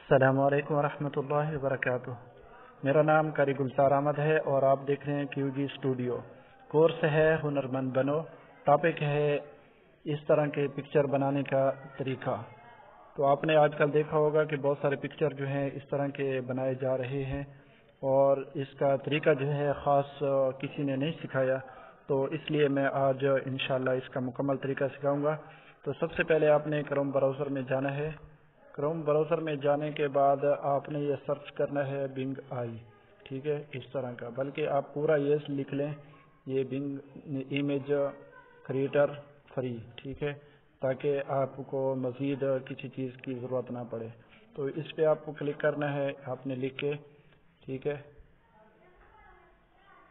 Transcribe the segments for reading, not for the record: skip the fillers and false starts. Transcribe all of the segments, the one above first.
السلام علیکم ورحمۃ اللہ وبرکاتہ۔ میرا نام قاری گلزار احمد ہے اور آپ دیکھ رہے ہیں کیو جی اسٹوڈیو۔ کورس ہے ہنرمند بنو، ٹاپک ہے اس طرح کے پکچر بنانے کا طریقہ۔ تو آپ نے آج کل دیکھا ہوگا کہ بہت سارے پکچر جو ہیں اس طرح کے بنائے جا رہے ہیں، اور اس کا طریقہ جو ہے خاص کسی نے نہیں سکھایا، تو اس لیے میں آج انشاءاللہ اس کا مکمل طریقہ سکھاؤں گا۔ تو سب سے پہلے آپ نے کروم براؤزر میں جانا ہے۔ کروم براؤزر میں جانے کے بعد آپ نے یہ سرچ کرنا ہے بنگ آئی، ٹھیک ہے، اس طرح کا، بلکہ آپ پورا یہ لکھ لیں، یہ بنگ امیج کریٹر فری، ٹھیک ہے، تاکہ آپ کو مزید کسی چیز کی ضرورت نہ پڑے۔ تو اس پہ آپ کو کلک کرنا ہے، آپ نے لکھ کے، ٹھیک ہے۔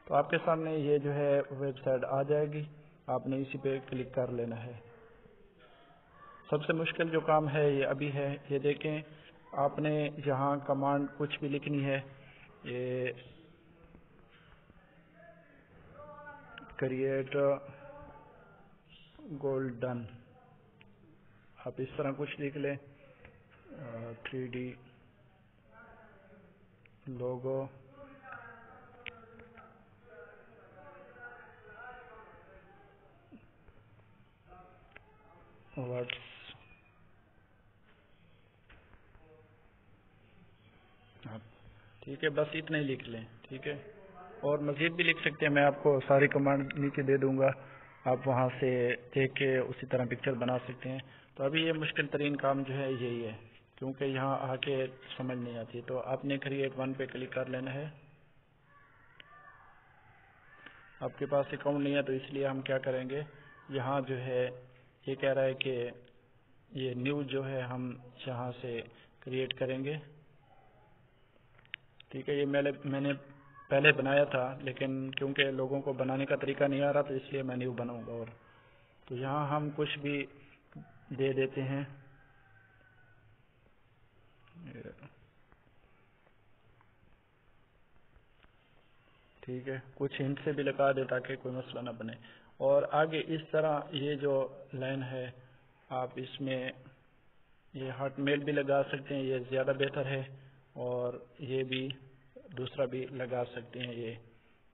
تو آپ کے سامنے یہ جو ہے ویب سائٹ آ جائے گی، آپ نے اسی پہ کلک کر لینا ہے۔ سب سے مشکل جو کام ہے یہ ابھی ہے، یہ دیکھیں، آپ نے یہاں کمانڈ کچھ بھی لکھنی ہے، یہ کریٹ گولڈن، آپ اس طرح کچھ لکھ لیں، 3D لوگو، واٹس ٹھیک ہے، بس اتنا ہی لکھ لیں، ٹھیک ہے۔ اور مزید بھی لکھ سکتے ہیں، میں آپ کو ساری کمانڈ نیچے دے دوں گا، آپ وہاں سے دیکھ کے اسی طرح پکچر بنا سکتے ہیں۔ تو ابھی یہ مشکل ترین کام جو ہے یہی ہے، کیونکہ یہاں آ کے سمجھ نہیں آتی۔ تو آپ نے کریٹ ون پہ کلک کر لینا ہے۔ آپ کے پاس اکاؤنٹ نہیں ہے تو اس لیے ہم کیا کریں گے، یہاں جو ہے یہ کہہ رہا ہے کہ یہ نیو جو ہے ہم یہاں سے کریٹ کریں گے، ٹھیک ہے۔ یہ میں نے پہلے بنایا تھا، لیکن کیونکہ لوگوں کو بنانے کا طریقہ نہیں آ رہا تو اس لیے میں نیو بناؤں گا۔ اور تو یہاں ہم کچھ بھی دے دیتے ہیں، ٹھیک ہے، کچھ ہنٹ سے بھی لگا دے تاکہ کوئی مسئلہ نہ بنے۔ اور آگے اس طرح یہ جو لائن ہے، آپ اس میں یہ ہارٹ میل بھی لگا سکتے ہیں، یہ زیادہ بہتر ہے، اور یہ بھی دوسرا بھی لگا سکتے ہیں، یہ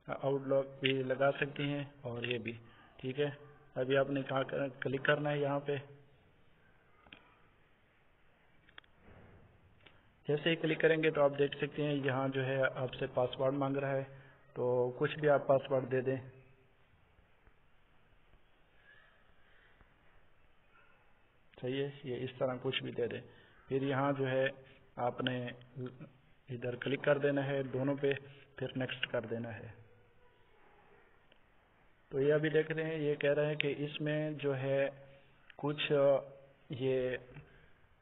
آؤٹ لاک بھی لگا سکتے ہیں، اور یہ بھی، ٹھیک ہے۔ ابھی آپ نے کہاں کلک کرنا ہے، یہاں پہ جیسے ہی کلک کریں گے تو آپ دیکھ سکتے ہیں یہاں جو ہے آپ سے پاسورڈ مانگ رہا ہے، تو کچھ بھی آپ پاسورڈ دے دیں، صحیح ہے، یہ اس طرح کچھ بھی دے دیں۔ پھر یہاں جو ہے آپ نے ادھر کلک کر دینا ہے دونوں پہ، پھر نیکسٹ کر دینا ہے۔ تو یہ ابھی دیکھ رہے ہیں، یہ کہہ رہے ہیں کہ اس میں جو ہے کچھ یہ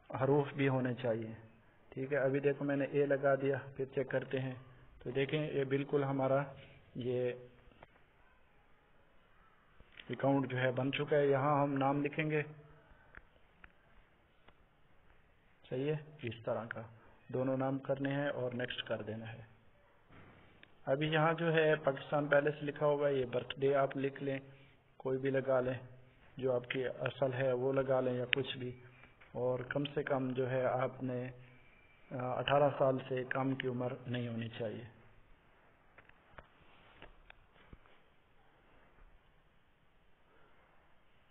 حروف بھی ہونے چاہیے، ٹھیک ہے۔ ابھی دیکھو میں نے اے لگا دیا، پھر چیک کرتے ہیں تو دیکھیں یہ بالکل ہمارا یہ اکاؤنٹ جو ہے بن چکا ہے۔ یہاں ہم نام لکھیں گے، صحیح ہے، اس طرح کا دونوں نام کرنے ہیں اور نیکسٹ کر دینا ہے۔ ابھی یہاں جو ہے پاکستان پیلس لکھا ہوگا، یہ برتھ ڈے آپ لکھ لیں، کوئی بھی لگا لیں، جو آپ کی اصل ہے وہ لگا لیں یا کچھ بھی، اور کم سے کم جو ہے آپ نے 18 سال سے کم کی عمر نہیں ہونی چاہیے۔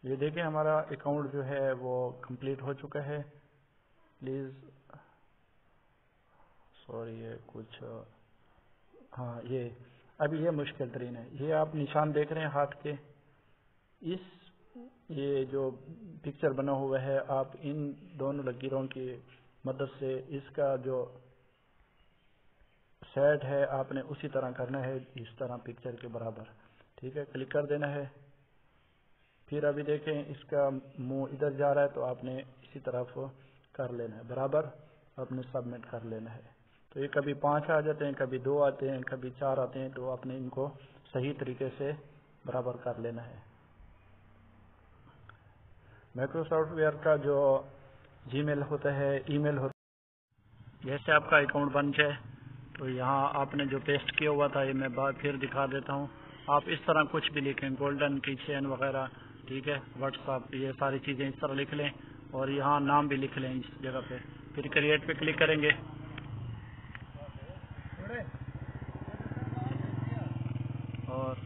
یہ دیکھیں ہمارا اکاؤنٹ جو ہے وہ کمپلیٹ ہو چکا ہے۔ پلیز سوری، یہ کچھ ہاں، یہ ابھی یہ مشکل ترین ہے، یہ آپ نشان دیکھ رہے ہیں ہاتھ کے، یہ جو پکچر بنا ہوا ہے، آپ ان دونوں لکیروں کی مدد سے اس کا جو سیٹ ہے آپ نے اسی طرح کرنا ہے، اس طرح پکچر کے برابر، ٹھیک ہے۔ کلک کر دینا ہے۔ پھر ابھی دیکھیں اس کا منہ ادھر جا رہا ہے تو آپ نے اسی طرف کر لینا ہے برابر، آپ نے سبمٹ کر لینا ہے۔ تو یہ کبھی 5 آ جاتے ہیں، کبھی 2 آتے ہیں، کبھی 4 آتے ہیں، تو آپ نے ان کو صحیح طریقے سے برابر کر لینا ہے۔ مائکرو سافٹ ویئر کا جو جی میل ہوتا ہے، ای میل ہوتا ہے، جیسے آپ کا اکاؤنٹ بن جائے تو یہاں آپ نے جو پیسٹ کیا ہوا تھا، یہ میں پھر دکھا دیتا ہوں، آپ اس طرح کچھ بھی لکھیں، گولڈن کی چین وغیرہ، ٹھیک ہے، واٹس ایپ، یہ ساری چیزیں اس طرح لکھ لیں، اور یہاں نام بھی لکھ لیں اس جگہ پہ، پھر کریٹ پہ کلک کریں گے اور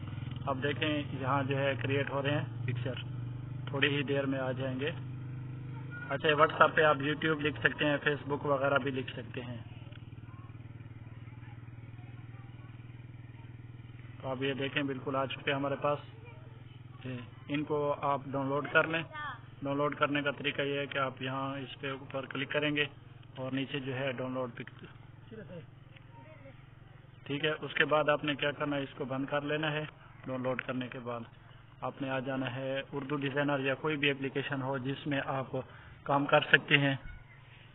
اب دیکھیں یہاں جو ہے کریٹ ہو رہے ہیں پکچر، تھوڑی ہی دیر میں آ جائیں گے۔ اچھا واٹس ایپ پہ آپ یوٹیوب لکھ سکتے ہیں، فیس بک وغیرہ بھی لکھ سکتے ہیں۔ تو آپ یہ دیکھیں بالکل آ چکے ہمارے پاس، ان کو آپ ڈاؤن لوڈ کر لیں۔ ڈاؤن لوڈ کرنے کا طریقہ یہ ہے کہ آپ یہاں اس پہ اوپر کلک کریں گے اور نیچے جو ہے ڈاؤن لوڈ پہ، ٹھیک ہے۔ اس کے بعد آپ نے کیا کرنا ہے، اس کو بند کر لینا ہے۔ ڈاؤن لوڈ کرنے کے بعد آپ نے آ جانا ہے اردو ڈیزائنر یا کوئی بھی اپلیکیشن ہو جس میں آپ کام کر سکتے ہیں،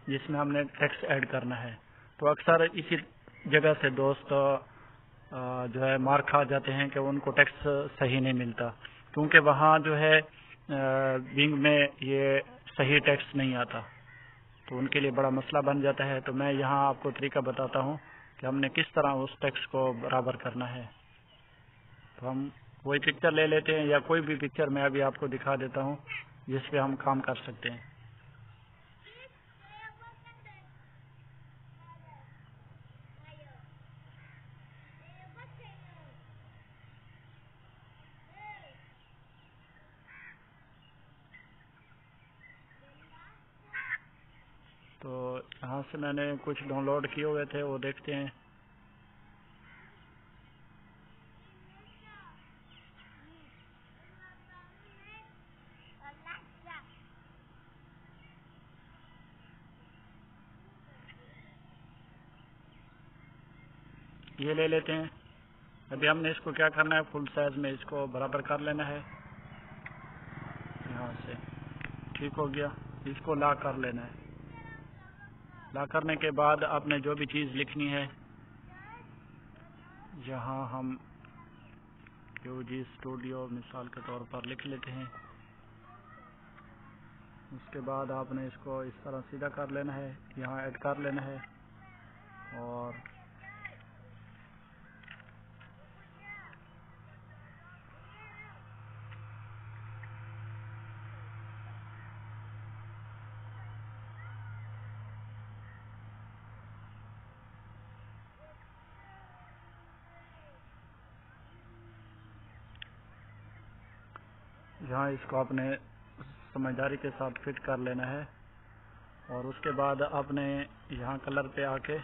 جس میں ہم نے ٹیکسٹ ایڈ کرنا ہے۔ تو اکثر اسی جگہ سے دوست جو ہے مار کھا جاتے ہیں کہ ان کو ٹیکسٹ صحیح نہیں ملتا، کیونکہ وہاں جو ہے بنگ میں یہ صحیح ٹیکسٹ نہیں آتا، تو ان کے لیے بڑا مسئلہ بن جاتا ہے۔ تو میں یہاں آپ کو طریقہ بتاتا ہوں کہ ہم نے کس طرح اس ٹیکسٹ کو برابر کرنا ہے۔ تو ہم وہی پکچر لے لیتے ہیں یا کوئی بھی پکچر میں ابھی آپ کو دکھا دیتا ہوں جس پہ ہم کام کر سکتے ہیں۔ تو یہاں سے میں نے کچھ ڈاؤن لوڈ کیے ہوئے تھے، وہ دیکھتے ہیں۔ یہ لے لیتے ہیں۔ ابھی ہم نے اس کو کیا کرنا ہے، فل سائز میں اس کو برابر کر لینا ہے۔ یہاں سے ٹھیک ہو گیا، اس کو لاک کر لینا ہے۔ لاک کرنے کے بعد آپ نے جو بھی چیز لکھنی ہے، یہاں ہم کیو جی اسٹوڈیو مثال کے طور پر لکھ لیتے ہیں۔ اس کے بعد آپ نے اس کو اس طرح سیدھا کر لینا ہے، یہاں ایڈ کر لینا ہے اور یہاں اس کو آپ نے سمجھداری کے ساتھ فٹ کر لینا ہے۔ اور اس کے بعد آپ نے یہاں کلر پہ آ کے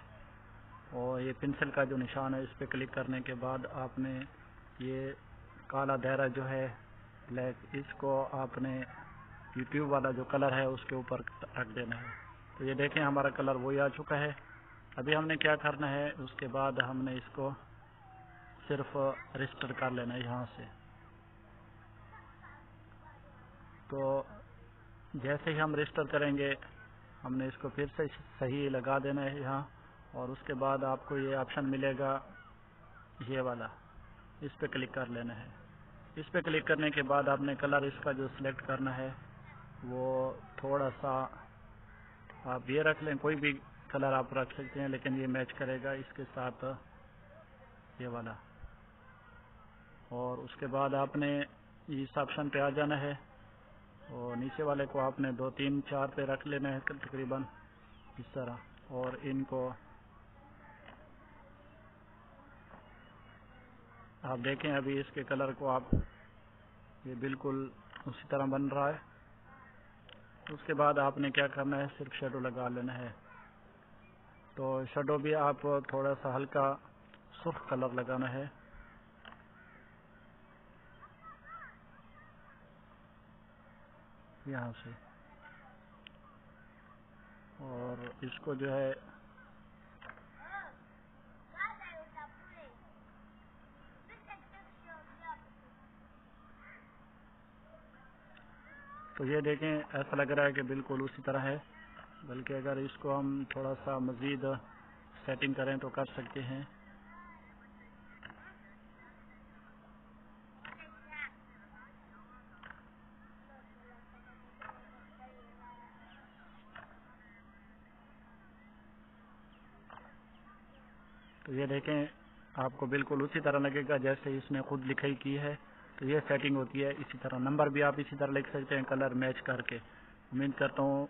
اور یہ پنسل کا جو نشان ہے اس پہ کلک کرنے کے بعد آپ نے یہ کالا دائرہ جو ہے بلیک، اس کو آپ نے یوٹیوب والا جو کلر ہے اس کے اوپر رکھ دینا ہے۔ تو یہ دیکھیں ہمارا کلر وہی آ چکا ہے۔ ابھی ہم نے کیا کرنا ہے، اس کے بعد ہم نے اس کو صرف رجسٹر کر لینا ہے یہاں سے۔ تو جیسے ہی ہم رجسٹر کریں گے ہم نے اس کو پھر سے صحیح لگا دینا ہے یہاں، اور اس کے بعد آپ کو یہ آپشن ملے گا یہ والا، اس پہ کلک کر لینا ہے۔ اس پہ کلک کرنے کے بعد آپ نے کلر اس کا جو سلیکٹ کرنا ہے وہ تھوڑا سا آپ یہ رکھ لیں، کوئی بھی کلر آپ رکھ سکتے ہیں لیکن یہ میچ کرے گا اس کے ساتھ یہ والا۔ اور اس کے بعد آپ نے اس آپشن پہ آ جانا ہے اور نیچے والے کو آپ نے 2 3 4 پہ رکھ لینا ہے تقریباً اس طرح، اور ان کو آپ دیکھیں ابھی اس کے کلر کو آپ یہ بالکل اسی طرح بن رہا ہے۔ اس کے بعد آپ نے کیا کرنا ہے، صرف شیڈو لگا لینا ہے۔ تو شیڈو بھی آپ تھوڑا سا ہلکا سرخ کلر لگانا ہے۔ یہاں سے اور اس کو جو ہے تو یہ دیکھیں ایسا لگ رہا ہے کہ بالکل اسی طرح ہے، بلکہ اگر اس کو ہم تھوڑا سا مزید سیٹنگ کریں تو کر سکتے ہیں۔ تو یہ دیکھیں آپ کو بالکل اسی طرح لگے گا جیسے اس نے خود لکھائی کی ہے۔ تو یہ سیٹنگ ہوتی ہے اسی طرح۔ نمبر بھی آپ اسی طرح لکھ سکتے ہیں کلر میچ کر کے۔ امید کرتا ہوں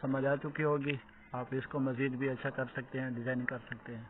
سمجھ آ چکی ہوگی. آپ اس کو مزید بھی اچھا کر سکتے ہیں, ڈیزائن کر سکتے ہیں.